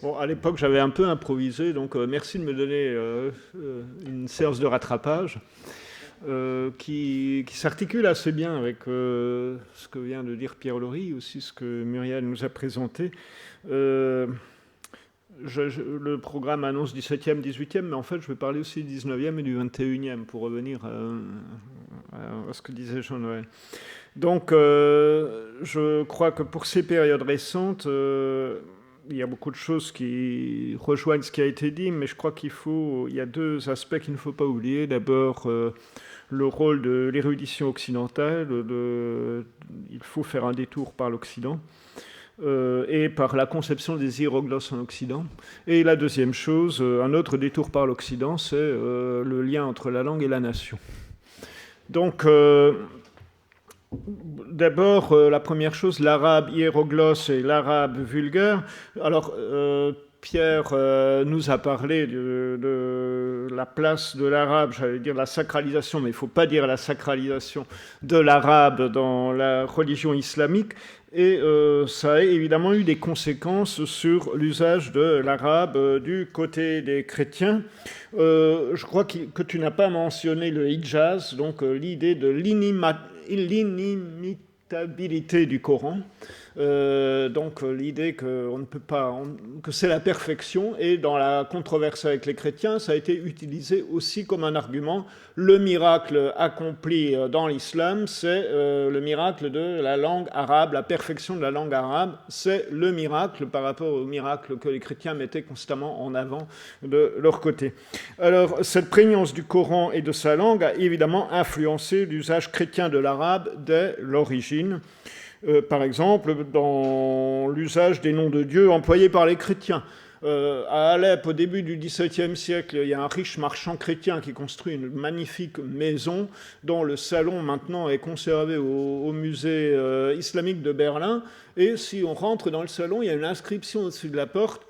Bon, à l'époque, j'avais un peu improvisé, donc merci de me donner une séance de rattrapage qui s'articule assez bien avec ce que vient de dire Pierre Laury, aussi ce que Muriel nous a présenté. Euh, le programme annonce 17e, 18e, mais en fait, je vais parler aussi du 19e et du 21e pour revenir à ce que disait Jean-Noël. Donc, je crois que pour ces périodes récentes, il y a beaucoup de choses qui rejoignent ce qui a été dit, mais je crois il y a deux aspects qu'il ne faut pas oublier. D'abord, le rôle de l'érudition occidentale. Il faut faire un détour par l'Occident et par la conception des hiéroglosses en Occident. Et la deuxième chose, un autre détour par l'Occident, c'est le lien entre la langue et la nation. Donc, d'abord, la première chose, l'arabe hiéroglosse et l'arabe vulgaire. Alors, Pierre nous a parlé de la place de l'arabe, j'allais dire la sacralisation, mais il ne faut pas dire la sacralisation de l'arabe dans la religion islamique. Et ça a évidemment eu des conséquences sur l'usage de l'arabe du côté des chrétiens. Je crois que tu n'as pas mentionné le hijaz, donc l'idée de l'inimitabilité du Coran. Donc l'idée qu'on ne peut pas, que c'est la perfection, et dans la controverse avec les chrétiens, ça a été utilisé aussi comme un argument. Le miracle accompli dans l'islam, c'est le miracle de la langue arabe, la perfection de la langue arabe, c'est le miracle par rapport au miracle que les chrétiens mettaient constamment en avant de leur côté. Alors cette prégnance du Coran et de sa langue a évidemment influencé l'usage chrétien de l'arabe dès l'origine. Par exemple, dans l'usage des noms de Dieu employés par les chrétiens. À Alep, au début du XVIIe siècle, il y a un riche marchand chrétien qui construit une magnifique maison dont le salon maintenant est conservé au musée islamique de Berlin. Et si on rentre dans le salon, il y a une inscription au-dessus de la porte: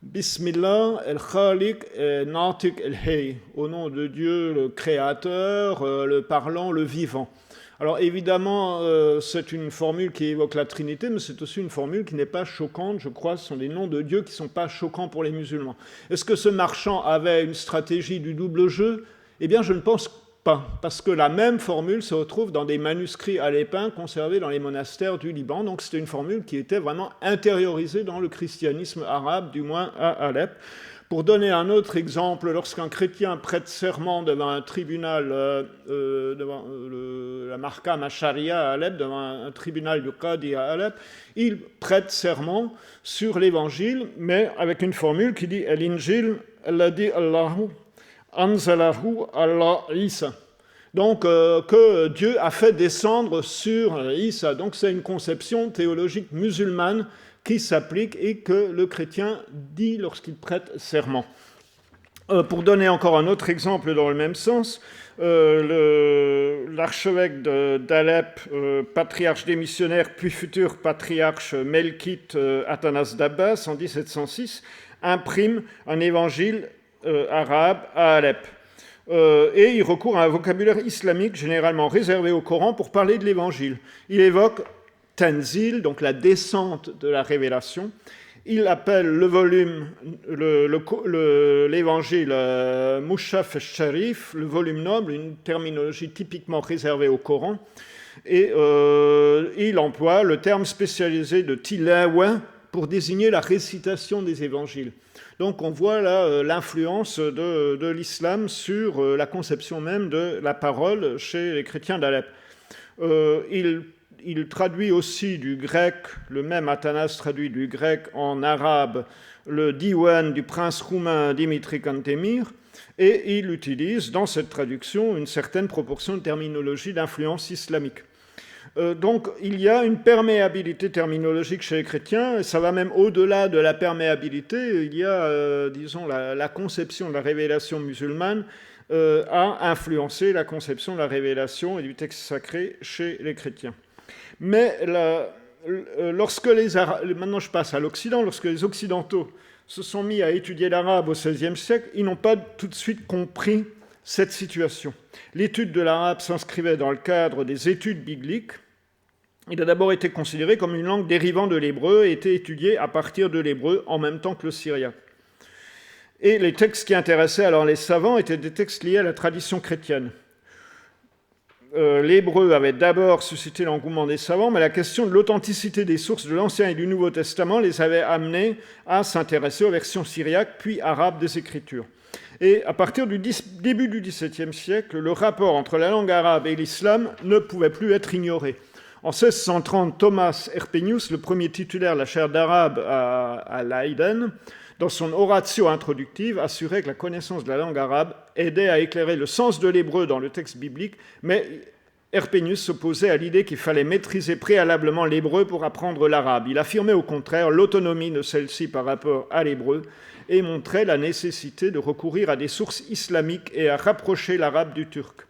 Bismillah el-Khaliq Natik el-Hay, au nom de Dieu le créateur, le parlant, le vivant. Alors évidemment, c'est une formule qui évoque la Trinité, mais c'est aussi une formule qui n'est pas choquante, je crois. Ce sont des noms de Dieu qui ne sont pas choquants pour les musulmans. Est-ce que ce marchand avait une stratégie du double jeu ? Eh bien, je ne pense pas, parce que la même formule se retrouve dans des manuscrits à l'épin conservés dans les monastères du Liban. Donc c'était une formule qui était vraiment intériorisée dans le christianisme arabe, du moins à Alep. Pour donner un autre exemple, lorsqu'un chrétien prête serment devant un tribunal, devant la Mahkam al-Sharia à Alep, devant un tribunal du Qadi à Alep, il prête serment sur l'évangile, mais avec une formule qui dit « Al-Injil, alladhi Allahu anzalahu ala Isa ». Donc, que Dieu a fait descendre sur Isa. Donc, c'est une conception théologique musulmane qui s'applique et que le chrétien dit lorsqu'il prête serment. Pour donner encore un autre exemple dans le même sens, l'archevêque d'Alep, patriarche démissionnaire puis futur patriarche melkite Athanas d'Abbas en 1706, imprime un évangile arabe à Alep. Et il recourt à un vocabulaire islamique généralement réservé au Coran pour parler de l'évangile. Il évoque Tanzil, donc la descente de la révélation. Il appelle le volume, l'évangile Mushaf al-Sharif, le volume noble, une terminologie typiquement réservée au Coran. Et il emploie le terme spécialisé de tilawa pour désigner la récitation des évangiles. Donc on voit là l'influence de l'islam sur la conception même de la parole chez les chrétiens d'Alep. Il traduit aussi du grec, le même Athanas traduit du grec en arabe le diwan du prince roumain Dimitri Cantemir, et il utilise dans cette traduction une certaine proportion de terminologie d'influence islamique. Donc il y a une perméabilité terminologique chez les chrétiens, et ça va même au-delà de la perméabilité. Il y a, disons, la conception de la révélation musulmane a influencé la conception de la révélation et du texte sacré chez les chrétiens. Mais lorsque maintenant je passe à l'Occident, lorsque les Occidentaux se sont mis à étudier l'arabe au XVIe siècle, ils n'ont pas tout de suite compris cette situation. L'étude de l'arabe s'inscrivait dans le cadre des études bibliques, Il a d'abord été considéré comme une langue dérivant de l'hébreu et été étudié à partir de l'hébreu en même temps que le syriaque. Et les textes qui intéressaient alors les savants étaient des textes liés à la tradition chrétienne. L'hébreu avait d'abord suscité l'engouement des savants, mais la question de l'authenticité des sources de l'Ancien et du Nouveau Testament les avait amenés à s'intéresser aux versions syriaques puis arabes des Écritures. Et à partir du début du XVIIe siècle, le rapport entre la langue arabe et l'islam ne pouvait plus être ignoré. En 1630, Thomas Erpenius, le premier titulaire de la chaire d'arabe à Leiden, dans son oratio introductive, assurait que la connaissance de la langue arabe aidait à éclairer le sens de l'hébreu dans le texte biblique, mais Erpenius s'opposait à l'idée qu'il fallait maîtriser préalablement l'hébreu pour apprendre l'arabe. Il affirmait au contraire l'autonomie de celle-ci par rapport à l'hébreu et montrait la nécessité de recourir à des sources islamiques et à rapprocher l'arabe du turc.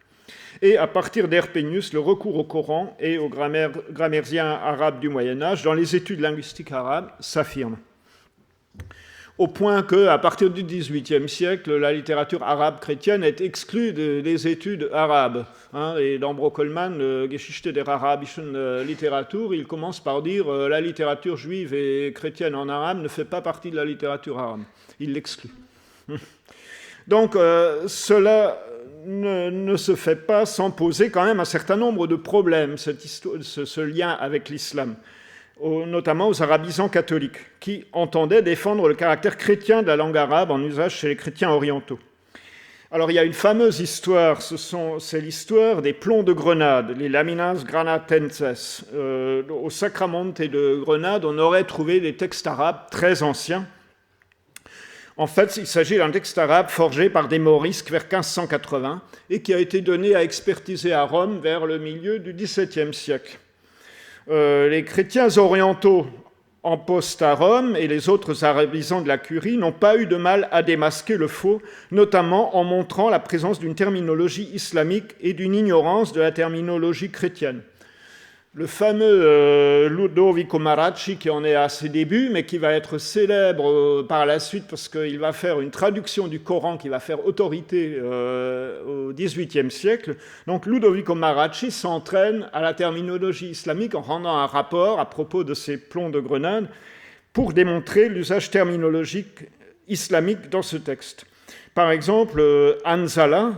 Et à partir d'Erpenius, le recours au Coran et aux grammairiens arabes du Moyen-Âge dans les études linguistiques arabes s'affirme. Au point qu'à partir du XVIIIe siècle, la littérature arabe chrétienne est exclue des études arabes. Et dans Brockelmann, Geschichte der arabischen Literatur, il commence par dire la littérature juive et chrétienne en arabe ne fait pas partie de la littérature arabe. Il l'exclut. Donc cela ne se fait pas sans poser quand même un certain nombre de problèmes, ce lien avec l'islam, notamment aux arabisants catholiques, qui entendaient défendre le caractère chrétien de la langue arabe en usage chez les chrétiens orientaux. Alors il y a une fameuse histoire, c'est l'histoire des plombs de Grenade, les Laminas Granatenses. Au Sacramonte de Grenade, on aurait trouvé des textes arabes très anciens. En fait, il s'agit d'un texte arabe forgé par des morisques vers 1580 et qui a été donné à expertiser à Rome vers le milieu du XVIIe siècle. Les chrétiens orientaux en poste à Rome et les autres arabisants de la curie n'ont pas eu de mal à démasquer le faux, notamment en montrant la présence d'une terminologie islamique et d'une ignorance de la terminologie chrétienne. Le fameux Ludovico Maracci, qui en est à ses débuts, mais qui va être célèbre par la suite parce qu'il va faire une traduction du Coran qui va faire autorité au XVIIIe siècle. Donc Ludovico Maracci s'entraîne à la terminologie islamique en rendant un rapport à propos de ces plombs de Grenade pour démontrer l'usage terminologique islamique dans ce texte. Par exemple, Anzala,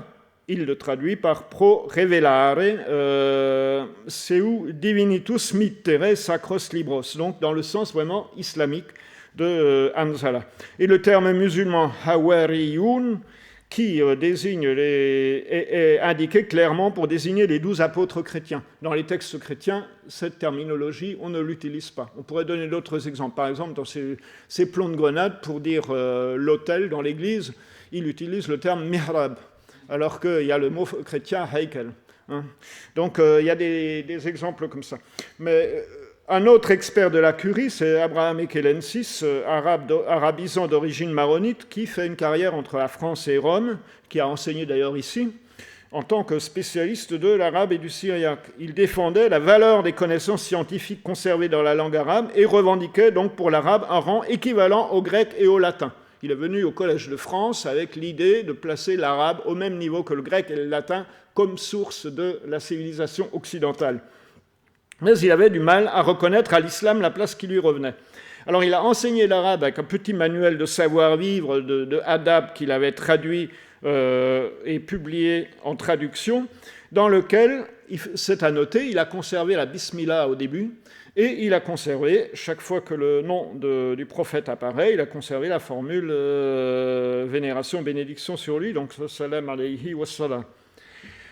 il le traduit par pro revelare seu divinitus mittere sacros libros, donc dans le sens vraiment islamique de Anzala. Et le terme musulman hawariyun, qui est indiqué clairement pour désigner les 12 apôtres chrétiens. Dans les textes chrétiens, cette terminologie, on ne l'utilise pas. On pourrait donner d'autres exemples. Par exemple, dans ces plombs de Grenade, pour dire l'autel dans l'église, il utilise le terme mihrab, alors qu'il y a le mot chrétien heikel. Donc il y a des exemples comme ça. Mais un autre expert de la curie, c'est Abraham Ekelensis, arabisant d'origine maronite, qui fait une carrière entre la France et Rome, qui a enseigné d'ailleurs ici, en tant que spécialiste de l'arabe et du syriaque. Il défendait la valeur des connaissances scientifiques conservées dans la langue arabe et revendiquait donc pour l'arabe un rang équivalent au grec et au latin. Il est venu au Collège de France avec l'idée de placer l'arabe au même niveau que le grec et le latin comme source de la civilisation occidentale. Mais il avait du mal à reconnaître à l'islam la place qui lui revenait. Alors il a enseigné l'arabe avec un petit manuel de savoir-vivre de Adab qu'il avait traduit et publié en traduction, dans lequel, c'est à noter, il a conservé la bismillah au début, et il a conservé, chaque fois que le nom du prophète apparaît, il a conservé la formule vénération, bénédiction sur lui, donc salam alayhi wa salam.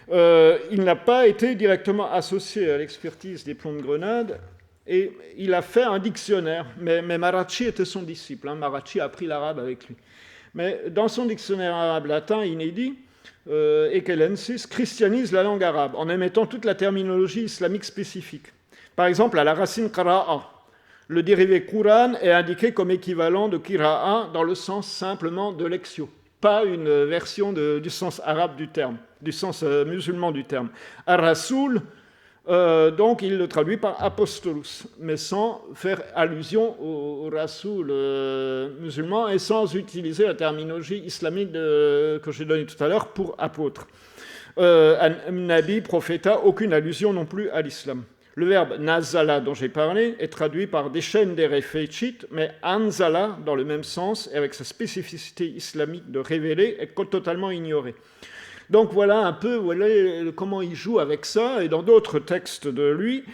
Il n'a pas été directement associé à l'expertise des plombs de Grenade, et il a fait un dictionnaire, mais Maracci était son disciple, Maracci a appris l'arabe avec lui. Mais dans son dictionnaire arabe-latin inédit, Ekelensis christianise la langue arabe en émettant toute la terminologie islamique spécifique. Par exemple, à la racine qara'a, le dérivé Qur'an est indiqué comme équivalent de qira'a dans le sens simplement de lectio, pas une version du sens arabe du terme, du sens musulman du terme. Ar-Rasoul, donc il le traduit par apostolus, mais sans faire allusion au Rasoul musulman et sans utiliser la terminologie islamique que j'ai donnée tout à l'heure pour apôtre. Nabi, prophéta, aucune allusion non plus à l'islam. Le verbe nazala dont j'ai parlé est traduit par descendere fecit, mais anzala, dans le même sens, et avec sa spécificité islamique de révéler, est totalement ignoré. Donc voilà un peu comment il joue avec ça, et dans d'autres textes de lui,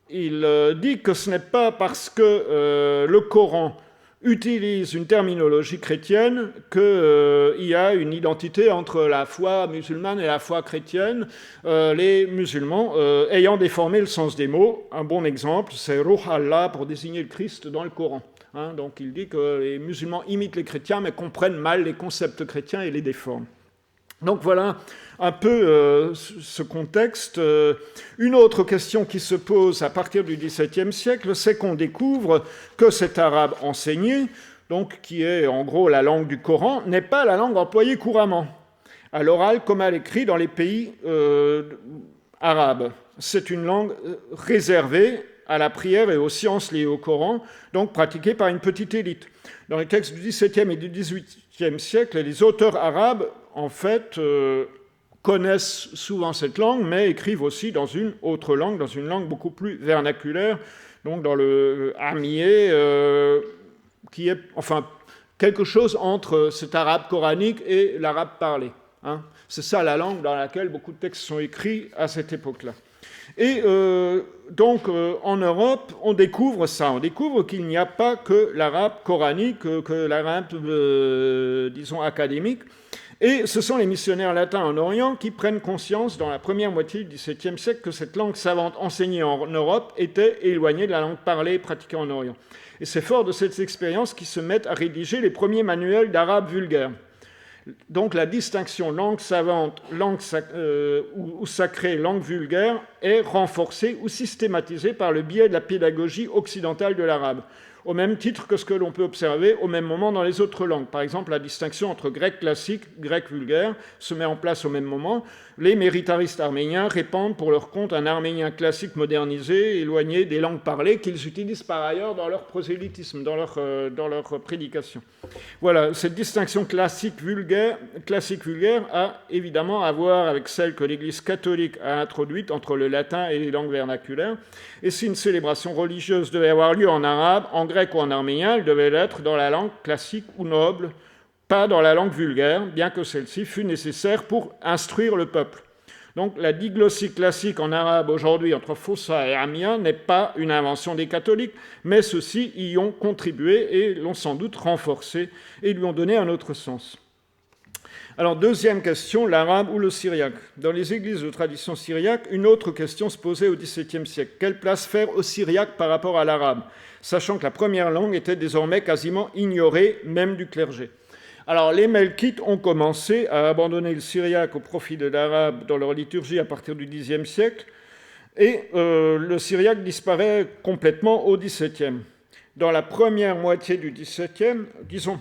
il dit que ce n'est pas parce que le Coran utilise une terminologie chrétienne qu'il y a une identité entre la foi musulmane et la foi chrétienne, les musulmans ayant déformé le sens des mots. Un bon exemple, c'est Ruh Allah pour désigner le Christ dans le Coran. Donc il dit que les musulmans imitent les chrétiens mais comprennent mal les concepts chrétiens et les déforment. Donc voilà un peu ce contexte. Une autre question qui se pose à partir du XVIIe siècle, c'est qu'on découvre que cet arabe enseigné, donc qui est en gros la langue du Coran, n'est pas la langue employée couramment, à l'oral comme à l'écrit dans les pays arabes. C'est une langue réservée à la prière et aux sciences liées au Coran, donc pratiquée par une petite élite. Dans les textes du XVIIe et du XVIIIe siècle, les auteurs arabes, en fait, connaissent souvent cette langue, mais écrivent aussi dans une autre langue, dans une langue beaucoup plus vernaculaire, donc dans le amié, qui est enfin quelque chose entre cet arabe coranique et l'arabe parlé. C'est ça la langue dans laquelle beaucoup de textes sont écrits à cette époque-là. Et donc, en Europe, on découvre ça. On découvre qu'il n'y a pas que l'arabe coranique, que l'arabe, disons, académique. Et ce sont les missionnaires latins en Orient qui prennent conscience, dans la première moitié du XVIIe siècle, que cette langue savante enseignée en Europe était éloignée de la langue parlée et pratiquée en Orient. Et c'est fort de cette expérience qu'ils se mettent à rédiger les premiers manuels d'arabe vulgaire. Donc la distinction langue savante ou sacrée, langue vulgaire, est renforcée ou systématisée par le biais de la pédagogie occidentale de l'arabe, au même titre que ce que l'on peut observer au même moment dans les autres langues. Par exemple, la distinction entre grec classique et grec vulgaire se met en place au même moment. Les méritaristes arméniens répandent pour leur compte un arménien classique modernisé, éloigné des langues parlées, qu'ils utilisent par ailleurs dans leur prosélytisme, dans leur prédication. Voilà, cette distinction classique-vulgaire a évidemment à voir avec celle que l'Église catholique a introduite entre le latin et les langues vernaculaires. Et si une célébration religieuse devait avoir lieu en arabe, en grec ou en arménien, elle devait l'être dans la langue classique ou noble, pas dans la langue vulgaire, bien que celle-ci fût nécessaire pour instruire le peuple. Donc la diglossie classique en arabe aujourd'hui entre Fossa et Amiens n'est pas une invention des catholiques, mais ceux-ci y ont contribué et l'ont sans doute renforcé et lui ont donné un autre sens. Alors, deuxième question, l'arabe ou le syriaque. Dans les églises de tradition syriaque, une autre question se posait au XVIIe siècle. Quelle place faire au syriaque par rapport à l'arabe, sachant que la première langue était désormais quasiment ignorée, même du clergé. Alors, les Melkites ont commencé à abandonner le syriaque au profit de l'arabe dans leur liturgie à partir du Xe siècle, et le syriaque disparaît complètement au XVIIe. Dans la première moitié du XVIIe, disons,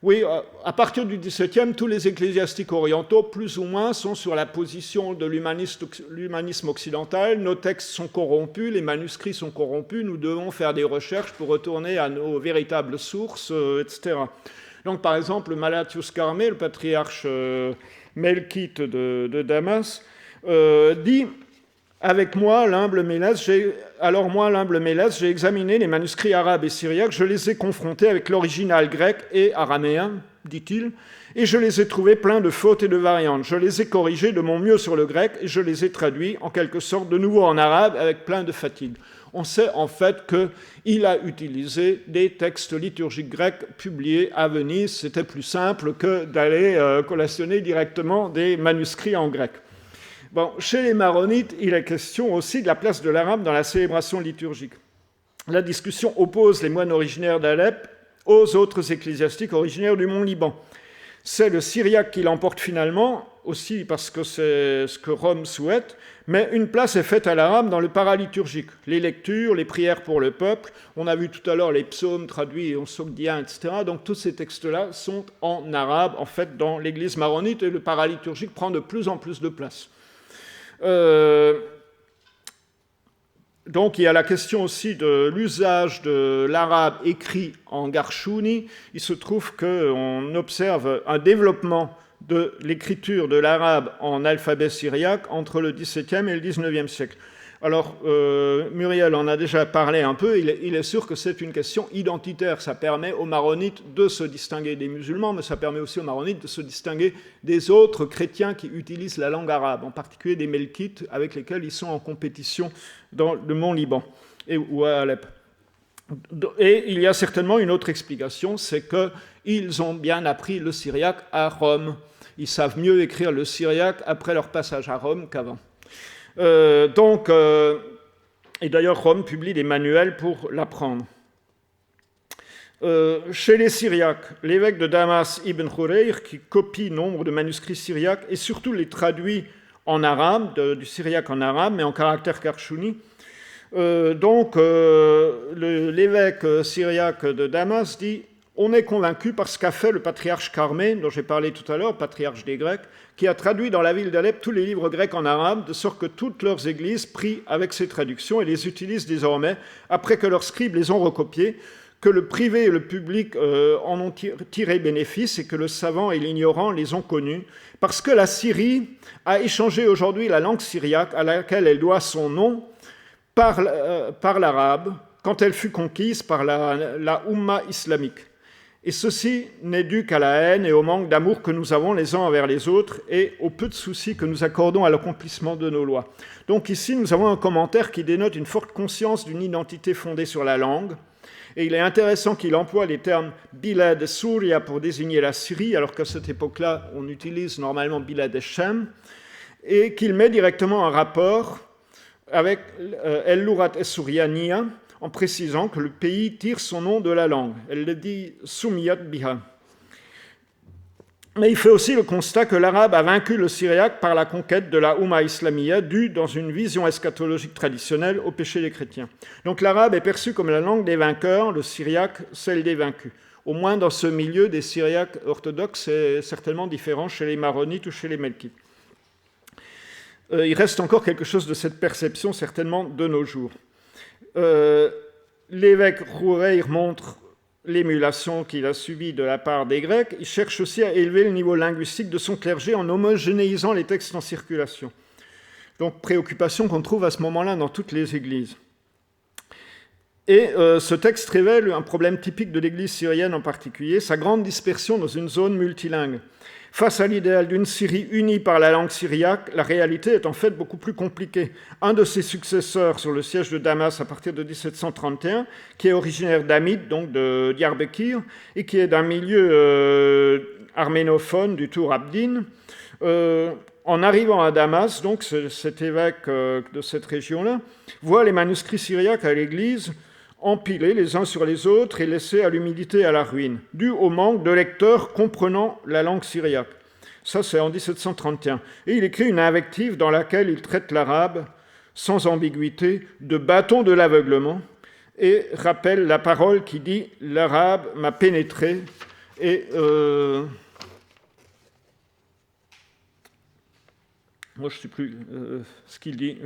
oui, à partir du XVIIe, tous les ecclésiastiques orientaux, plus ou moins, sont sur la position de l'humanisme occidental. Nos textes sont corrompus, les manuscrits sont corrompus, nous devons faire des recherches pour retourner à nos véritables sources, etc. Donc, par exemple, Malatius Carmé, le patriarche melkite de Damas, dit « Avec moi, l'humble Mélès, j'ai examiné les manuscrits arabes et syriaques, je les ai confrontés avec l'original grec et araméen, dit-il, et je les ai trouvés pleins de fautes et de variantes. Je les ai corrigés de mon mieux sur le grec et je les ai traduits en quelque sorte de nouveau en arabe avec plein de fatigue. » On sait en fait qu'il a utilisé des textes liturgiques grecs publiés à Venise. C'était plus simple que d'aller collationner directement des manuscrits en grec. Bon, chez les maronites, il est question aussi de la place de l'arabe dans la célébration liturgique. La discussion oppose les moines originaires d'Alep aux autres ecclésiastiques originaires du mont Liban. C'est le syriaque qui l'emporte finalement, aussi parce que c'est ce que Rome souhaite, mais une place est faite à l'arabe dans le paraliturgique. Les lectures, les prières pour le peuple, on a vu tout à l'heure les psaumes traduits en sogdien, etc. Donc tous ces textes-là sont en arabe, en fait, dans l'église maronite, et le paraliturgique prend de plus en plus de place. Donc il y a la question aussi de l'usage de l'arabe écrit en Garchouni. Il se trouve qu'on observe un développement de l'écriture de l'arabe en alphabet syriaque entre le XVIIe et le XIXe siècle. Alors, Muriel en a déjà parlé un peu, il est sûr que c'est une question identitaire. Ça permet aux maronites de se distinguer des musulmans, mais ça permet aussi aux maronites de se distinguer des autres chrétiens qui utilisent la langue arabe, en particulier des Melkites avec lesquels ils sont en compétition dans le Mont Liban ou à Alep. Et il y a certainement une autre explication, c'est qu'ils ont bien appris le syriaque à Rome. Ils savent mieux écrire le syriaque après leur passage à Rome qu'avant. Et d'ailleurs, Rome publie des manuels pour l'apprendre. Chez les Syriaques, l'évêque de Damas, Ibn Khurayr, qui copie nombre de manuscrits syriaques et surtout les traduit en arabe, du syriaque en arabe, mais en caractère karchouni. L'évêque syriaque de Damas dit: on est convaincu par ce qu'a fait le patriarche Carmé, dont j'ai parlé tout à l'heure, patriarche des Grecs, qui a traduit dans la ville d'Alep tous les livres grecs en arabe, de sorte que toutes leurs églises prient avec ces traductions et les utilisent désormais, après que leurs scribes les ont recopiés, que le privé et le public en ont tiré bénéfice et que le savant et l'ignorant les ont connus, parce que la Syrie a échangé aujourd'hui la langue syriaque à laquelle elle doit son nom par l'arabe, quand elle fut conquise par la Oumma islamique. Et ceci n'est dû qu'à la haine et au manque d'amour que nous avons les uns envers les autres et au peu de soucis que nous accordons à l'accomplissement de nos lois. Donc ici, nous avons un commentaire qui dénote une forte conscience d'une identité fondée sur la langue. Et il est intéressant qu'il emploie les termes « Bilad Souria » pour désigner la Syrie, alors qu'à cette époque-là, on utilise normalement « Bilad Shem », et qu'il met directement en rapport avec « El-Lurat es-Souriania », en précisant que le pays tire son nom de la langue. Elle le dit « Soumiyat biha ». Mais il fait aussi le constat que l'arabe a vaincu le syriaque par la conquête de la Oumma islamiyya, due, dans une vision eschatologique traditionnelle, au péché des chrétiens. Donc l'arabe est perçu comme la langue des vainqueurs, le syriaque celle des vaincus. Au moins dans ce milieu des syriaques orthodoxes, c'est certainement différent chez les maronites ou chez les melkites. Il reste encore quelque chose de cette perception, certainement, de nos jours. L'évêque Khurayr montre l'émulation qu'il a subie de la part des Grecs. Il cherche aussi à élever le niveau linguistique de son clergé en homogénéisant les textes en circulation. Donc, préoccupation qu'on trouve à ce moment-là dans toutes les églises. Et ce texte révèle un problème typique de l'église syrienne en particulier, sa grande dispersion dans une zone multilingue. Face à l'idéal d'une Syrie unie par la langue syriaque, la réalité est en fait beaucoup plus compliquée. Un de ses successeurs sur le siège de Damas à partir de 1731, qui est originaire d'Amid, donc de Diyarbakir, et qui est d'un milieu arménophone du Tour Abdin, en arrivant à Damas, donc cet évêque de cette région-là, voit les manuscrits syriaques à l'église empilés les uns sur les autres et laissés à l'humidité et à la ruine, dû au manque de lecteurs comprenant la langue syriaque. Ça, c'est en 1731. Et il écrit une invective dans laquelle il traite l'arabe, sans ambiguïté, de bâton de l'aveuglement, et rappelle la parole qui dit « l'arabe m'a pénétré » et... moi, je ne sais plus ce qu'il dit.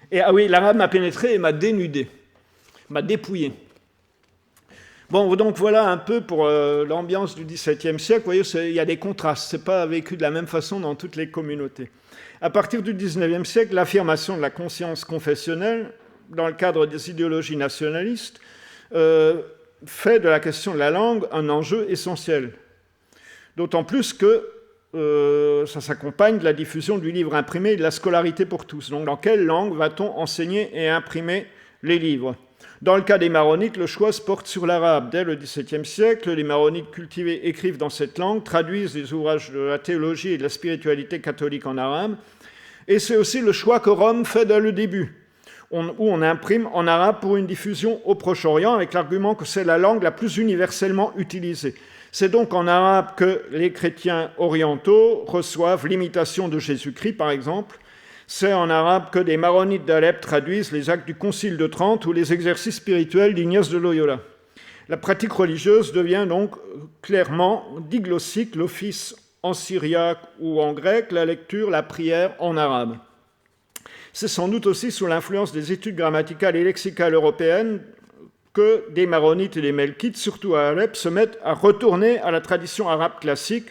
Et ah oui, l'arabe m'a pénétré et m'a dénudé. M'a dépouillé. Bon, donc voilà un peu pour l'ambiance du XVIIe siècle. Vous voyez, il y a des contrastes. Ce n'est pas vécu de la même façon dans toutes les communautés. À partir du XIXe siècle, l'affirmation de la conscience confessionnelle, dans le cadre des idéologies nationalistes, fait de la question de la langue un enjeu essentiel. D'autant plus que ça s'accompagne de la diffusion du livre imprimé et de la scolarité pour tous. Donc, dans quelle langue va-t-on enseigner et imprimer les livres ? Dans le cas des maronites, le choix se porte sur l'arabe. Dès le XVIIe siècle, les maronites cultivés écrivent dans cette langue, traduisent les ouvrages de la théologie et de la spiritualité catholique en arabe. Et c'est aussi le choix que Rome fait dès le début, où on imprime en arabe pour une diffusion au Proche-Orient, avec l'argument que c'est la langue la plus universellement utilisée. C'est donc en arabe que les chrétiens orientaux reçoivent l'imitation de Jésus-Christ, par exemple. C'est en arabe que des maronites d'Alep traduisent les actes du Concile de Trente ou les exercices spirituels d'Ignace de Loyola. La pratique religieuse devient donc clairement diglossique, l'office en syriaque ou en grec, la lecture, la prière en arabe. C'est sans doute aussi sous l'influence des études grammaticales et lexicales européennes que des maronites et des melkites, surtout à Alep, se mettent à retourner à la tradition arabe classique,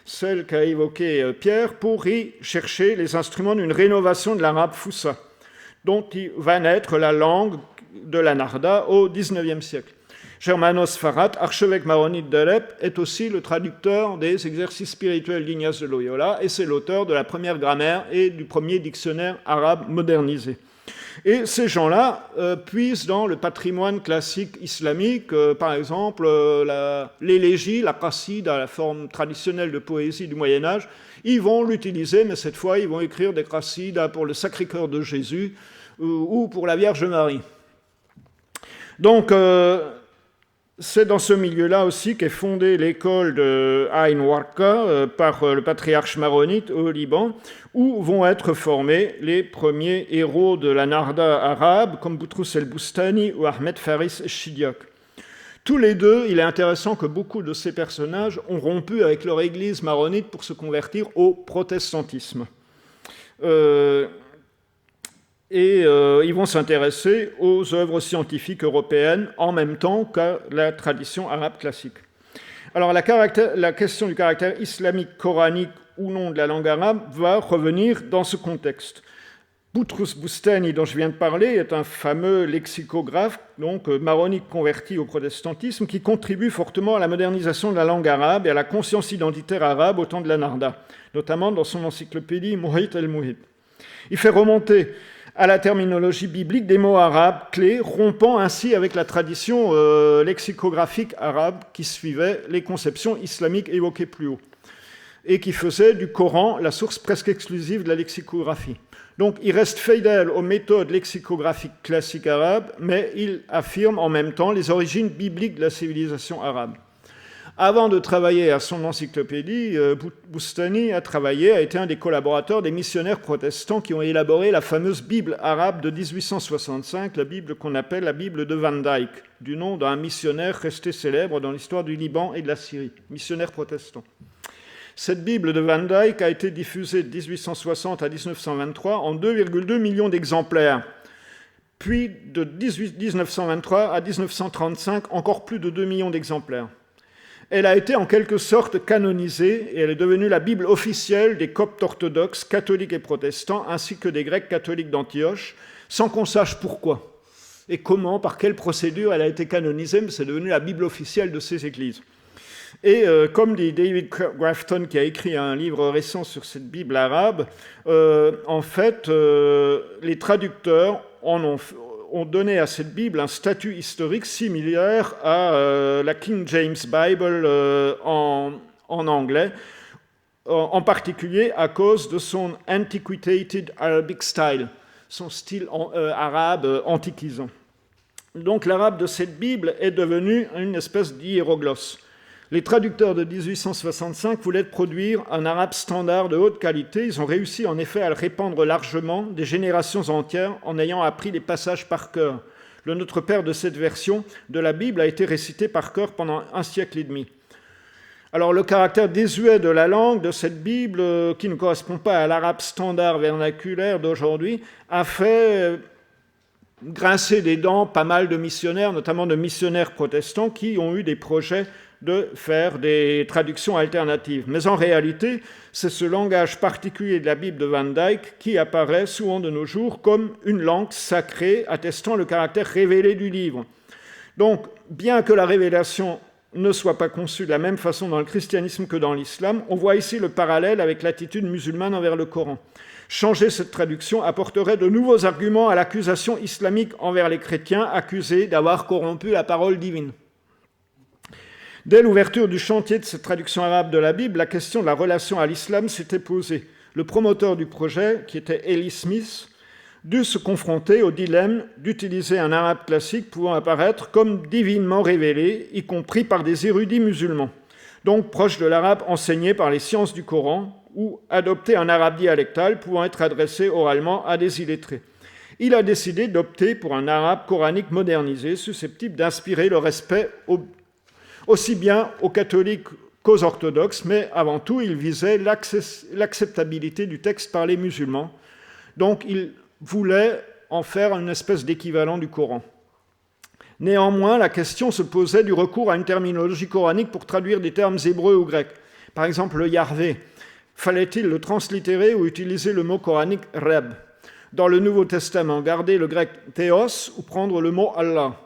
celle qu'a évoquée Pierre, pour y chercher les instruments d'une rénovation de l'arabe foussa. dont il va naître la langue de la Narda au XIXe siècle. Germanos Farat, archevêque maronite d'Alep, est aussi le traducteur des exercices spirituels d'Ignace de Loyola et c'est l'auteur de la première grammaire et du premier dictionnaire arabe modernisé. Et ces gens-là puisent dans le patrimoine classique islamique, par exemple l'élégie, la qasida, la forme traditionnelle de poésie du Moyen-Âge, ils vont l'utiliser, mais cette fois ils vont écrire des qasidas pour le Sacré-Cœur de Jésus ou pour la Vierge Marie. Donc, c'est dans ce milieu-là aussi qu'est fondée l'école de Ain Warqa par le patriarche maronite au Liban, où vont être formés les premiers héros de la Narda arabe, comme Boutrous el-Boustani ou Ahmed Faris el-Chidiak. Tous les deux, il est intéressant que beaucoup de ces personnages ont rompu avec leur église maronite pour se convertir au protestantisme. Ils vont s'intéresser aux œuvres scientifiques européennes en même temps qu'à la tradition arabe classique. Alors la question du caractère islamique, coranique ou non de la langue arabe va revenir dans ce contexte. Boutrous Boustani, dont je viens de parler, est un fameux lexicographe, donc maronite converti au protestantisme, qui contribue fortement à la modernisation de la langue arabe et à la conscience identitaire arabe au temps de la Narda, notamment dans son encyclopédie Muhit el-Muhit. Il fait remonter à la terminologie biblique des mots arabes clés, rompant ainsi avec la tradition lexicographique arabe qui suivait les conceptions islamiques évoquées plus haut et qui faisait du Coran la source presque exclusive de la lexicographie. Donc il reste fidèle aux méthodes lexicographiques classiques arabes, mais il affirme en même temps les origines bibliques de la civilisation arabe. Avant de travailler à son encyclopédie, Boustani a été un des collaborateurs des missionnaires protestants qui ont élaboré la fameuse Bible arabe de 1865, la Bible qu'on appelle la Bible de Van Dyck, du nom d'un missionnaire resté célèbre dans l'histoire du Liban et de la Syrie, missionnaire protestant. Cette Bible de Van Dyck a été diffusée de 1860 à 1923 en 2,2 millions d'exemplaires. Puis de 1923 à 1935, encore plus de 2 millions d'exemplaires. Elle a été en quelque sorte canonisée et elle est devenue la Bible officielle des Coptes orthodoxes, catholiques et protestants, ainsi que des Grecs catholiques d'Antioche, sans qu'on sache pourquoi et comment, par quelle procédure elle a été canonisée, mais c'est devenu la Bible officielle de ces églises. Et comme dit David Grafton, qui a écrit un livre récent sur cette Bible arabe, en fait, les traducteurs ont donné à cette Bible un statut historique similaire à la King James Bible en anglais, en particulier à cause de son antiquated Arabic style, son style arabe antiquisant. Donc l'arabe de cette Bible est devenu une espèce d'hiéroglosse. Les traducteurs de 1865 voulaient produire un arabe standard de haute qualité. Ils ont réussi en effet à le répandre largement, des générations entières, en ayant appris les passages par cœur. Le Notre Père de cette version de la Bible a été récité par cœur pendant 1 siècle et demi. Alors le caractère désuet de la langue de cette Bible, qui ne correspond pas à l'arabe standard vernaculaire d'aujourd'hui, a fait grincer des dents pas mal de missionnaires, notamment de missionnaires protestants, qui ont eu des projets de faire des traductions alternatives. Mais en réalité, c'est ce langage particulier de la Bible de Van Dyck qui apparaît souvent de nos jours comme une langue sacrée, attestant le caractère révélé du livre. Donc, bien que la révélation ne soit pas conçue de la même façon dans le christianisme que dans l'islam, on voit ici le parallèle avec l'attitude musulmane envers le Coran. Changer cette traduction apporterait de nouveaux arguments à l'accusation islamique envers les chrétiens accusés d'avoir corrompu la parole divine. Dès l'ouverture du chantier de cette traduction arabe de la Bible, la question de la relation à l'islam s'était posée. Le promoteur du projet, qui était Eli Smith, dut se confronter au dilemme d'utiliser un arabe classique pouvant apparaître comme divinement révélé, y compris par des érudits musulmans, donc proche de l'arabe enseigné par les sciences du Coran, ou adopter un arabe dialectal pouvant être adressé oralement à des illettrés. Il a décidé d'opter pour un arabe coranique modernisé, susceptible d'inspirer le respect aussi bien aux catholiques qu'aux orthodoxes, mais avant tout, il visait l'acceptabilité du texte par les musulmans. Donc, il voulait en faire une espèce d'équivalent du Coran. Néanmoins, la question se posait du recours à une terminologie coranique pour traduire des termes hébreux ou grecs. Par exemple, le Yahvé. Fallait-il le translittérer ou utiliser le mot coranique Reb ? dans le Nouveau Testament, garder le grec théos ou prendre le mot Allah.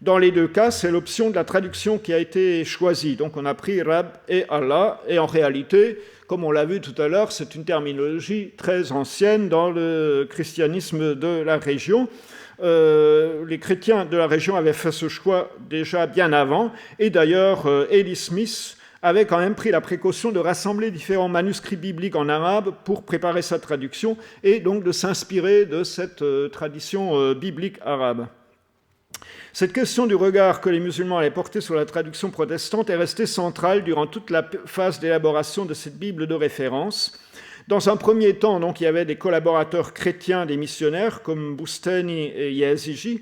Dans les deux cas, c'est l'option de la traduction qui a été choisie. Donc on a pris Rab et Allah, et en réalité, comme on l'a vu tout à l'heure, c'est une terminologie très ancienne dans le christianisme de la région. Les chrétiens de la région avaient fait ce choix déjà bien avant, et d'ailleurs, Eli Smith avait quand même pris la précaution de rassembler différents manuscrits bibliques en arabe pour préparer sa traduction, et donc de s'inspirer de cette tradition biblique arabe. Cette question du regard que les musulmans allaient porter sur la traduction protestante est restée centrale durant toute la phase d'élaboration de cette Bible de référence. Dans un premier temps, donc, il y avait des collaborateurs chrétiens, des missionnaires, comme Boustani et Yazigi.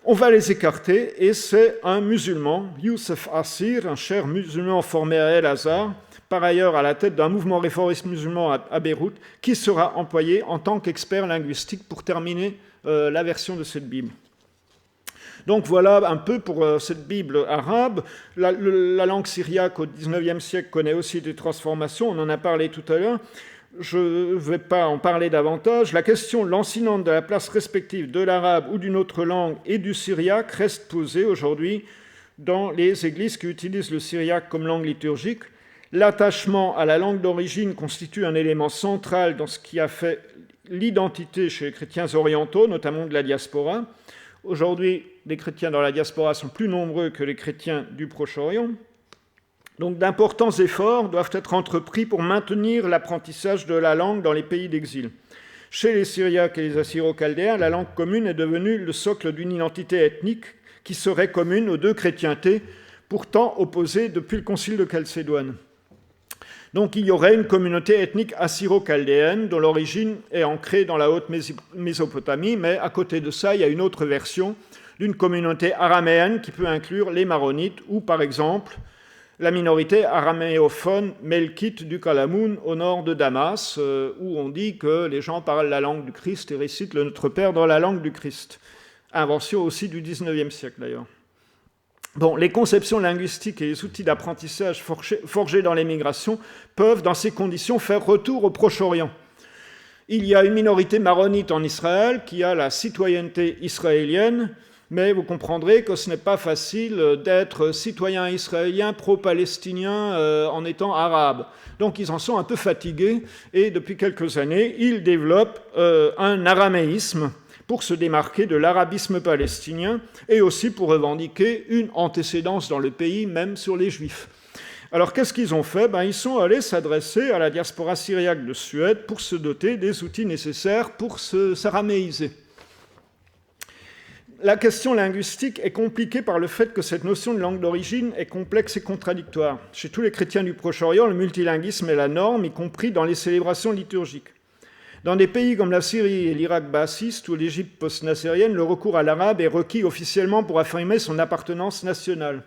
On va les écarter, et c'est un musulman, Youssef Assir, un cher musulman formé à El-Azhar, par ailleurs à la tête d'un mouvement réformiste musulman à Beyrouth, qui sera employé en tant qu'expert linguistique pour terminer la version de cette Bible. Donc voilà un peu pour cette Bible arabe. La langue syriaque au XIXe siècle connaît aussi des transformations, on en a parlé tout à l'heure. Je ne vais pas en parler davantage. La question lancinante de la place respective de l'arabe ou d'une autre langue et du syriaque reste posée aujourd'hui dans les églises qui utilisent le syriaque comme langue liturgique. L'attachement à la langue d'origine constitue un élément central dans ce qui a fait l'identité chez les chrétiens orientaux, notamment de la diaspora. Aujourd'hui, les chrétiens dans la diaspora sont plus nombreux que les chrétiens du Proche-Orient. Donc d'importants efforts doivent être entrepris pour maintenir l'apprentissage de la langue dans les pays d'exil. Chez les Syriaques et les Assyro-Chaldéens, la langue commune est devenue le socle d'une identité ethnique qui serait commune aux deux chrétientés, pourtant opposées depuis le Concile de Chalcédoine. Donc il y aurait une communauté ethnique assyro-chaldéenne dont l'origine est ancrée dans la haute Mésopotamie, mais à côté de ça, il y a une autre version d'une communauté araméenne qui peut inclure les Maronites ou, par exemple, la minorité araméophone melkite du Kalamoun au nord de Damas, où on dit que les gens parlent la langue du Christ et récitent le Notre Père dans la langue du Christ. Invention aussi du XIXe siècle d'ailleurs. Bon, les conceptions linguistiques et les outils d'apprentissage forgés dans l'émigration peuvent, dans ces conditions, faire retour au Proche-Orient. Il y a une minorité maronite en Israël qui a la citoyenneté israélienne, mais vous comprendrez que ce n'est pas facile d'être citoyen israélien pro-palestinien en étant arabe. Donc ils en sont un peu fatigués, et depuis quelques années, ils développent un araméisme pour se démarquer de l'arabisme palestinien et aussi pour revendiquer une antécédence dans le pays, même sur les Juifs. Alors qu'est-ce qu'ils ont fait ? Ils sont allés s'adresser à la diaspora syriaque de Suède pour se doter des outils nécessaires pour s'araméiser. La question linguistique est compliquée par le fait que cette notion de langue d'origine est complexe et contradictoire. Chez tous les chrétiens du Proche-Orient, le multilinguisme est la norme, y compris dans les célébrations liturgiques. Dans des pays comme la Syrie et l'Irak bassiste ou l'Égypte post-nassérienne, le recours à l'arabe est requis officiellement pour affirmer son appartenance nationale.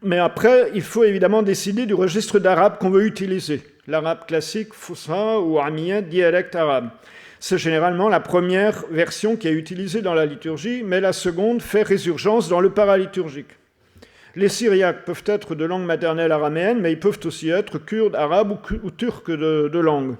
Mais après, il faut évidemment décider du registre d'arabe qu'on veut utiliser. L'arabe classique, Fusha ou Amien, dialecte arabe. C'est généralement la première version qui est utilisée dans la liturgie, mais la seconde fait résurgence dans le paraliturgique. Les Syriaques peuvent être de langue maternelle araméenne, mais ils peuvent aussi être kurdes, arabes ou turcs de langue.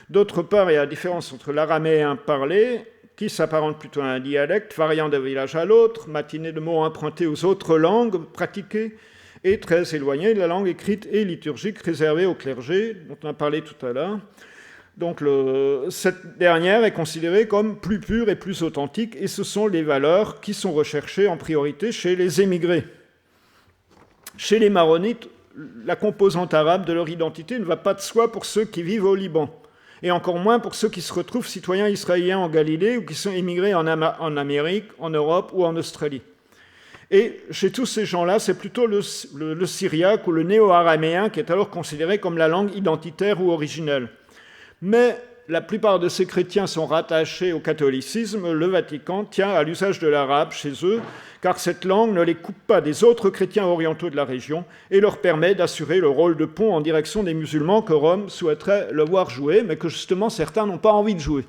D'autre part, il y a la différence entre l'araméen parlé, qui s'apparente plutôt à un dialecte, variant d'un village à l'autre, matiné de mots empruntés aux autres langues pratiquées, et très éloigné de la langue écrite et liturgique réservée au clergé, dont on a parlé tout à l'heure. Donc cette dernière est considérée comme plus pure et plus authentique, et ce sont les valeurs qui sont recherchées en priorité chez les émigrés. Chez les Maronites, la composante arabe de leur identité ne va pas de soi pour ceux qui vivent au Liban, et encore moins pour ceux qui se retrouvent citoyens israéliens en Galilée ou qui sont émigrés en Amérique, en Europe ou en Australie. Et chez tous ces gens-là, c'est plutôt le syriaque ou le néo-araméen qui est alors considéré comme la langue identitaire ou originelle. Mais la plupart de ces chrétiens sont rattachés au catholicisme. Le Vatican tient à l'usage de l'arabe chez eux, car cette langue ne les coupe pas des autres chrétiens orientaux de la région et leur permet d'assurer le rôle de pont en direction des musulmans que Rome souhaiterait le voir jouer, mais que justement certains n'ont pas envie de jouer.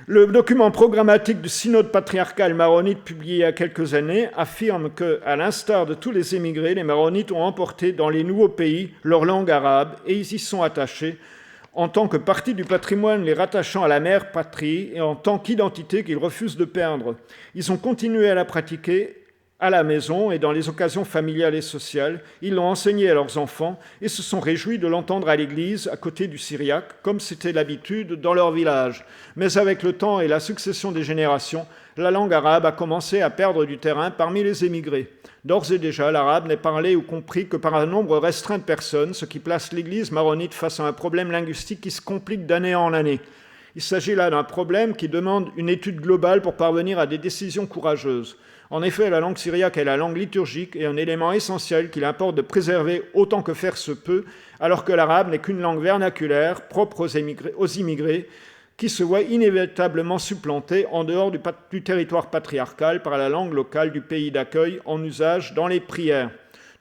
Le document programmatique du synode patriarcal maronite publié il y a quelques années affirme que, à l'instar de tous les émigrés, les maronites ont emporté dans les nouveaux pays leur langue arabe et ils y sont attachés en tant que partie du patrimoine les rattachant à la mère patrie et en tant qu'identité qu'ils refusent de perdre. Ils ont continué à la pratiquer à la maison et dans les occasions familiales et sociales. Ils l'ont enseigné à leurs enfants et se sont réjouis de l'entendre à l'église à côté du syriaque, comme c'était l'habitude dans leur village. Mais avec le temps et la succession des générations, la langue arabe a commencé à perdre du terrain parmi les émigrés. D'ores et déjà, l'arabe n'est parlé ou compris que par un nombre restreint de personnes, ce qui place l'Église maronite face à un problème linguistique qui se complique d'année en année. Il s'agit là d'un problème qui demande une étude globale pour parvenir à des décisions courageuses. En effet, la langue syriaque est la langue liturgique et un élément essentiel qu'il importe de préserver autant que faire se peut, alors que l'arabe n'est qu'une langue vernaculaire propre aux immigrés qui se voit inévitablement supplantée en dehors du territoire patriarcal par la langue locale du pays d'accueil en usage dans les prières.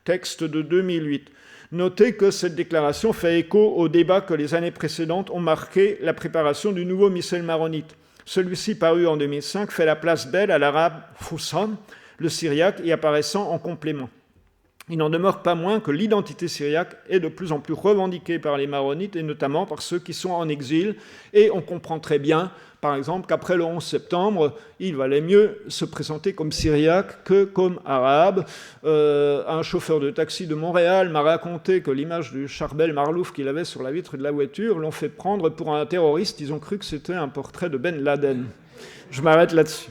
Texte de 2008. Notez que cette déclaration fait écho au débat que les années précédentes ont marqué la préparation du nouveau missel maronite. Celui-ci, paru en 2005, fait la place belle à l'arabe Foussam, le syriaque, y apparaissant en complément. Il n'en demeure pas moins que l'identité syriaque est de plus en plus revendiquée par les maronites, et notamment par ceux qui sont en exil. Et on comprend très bien, par exemple, qu'après le 11 septembre, il valait mieux se présenter comme syriaque que comme arabe. Un chauffeur de taxi de Montréal m'a raconté que l'image du Charbel Marlouf qu'il avait sur la vitre de la voiture l'ont fait prendre pour un terroriste. Ils ont cru que c'était un portrait de Ben Laden. Je m'arrête là-dessus.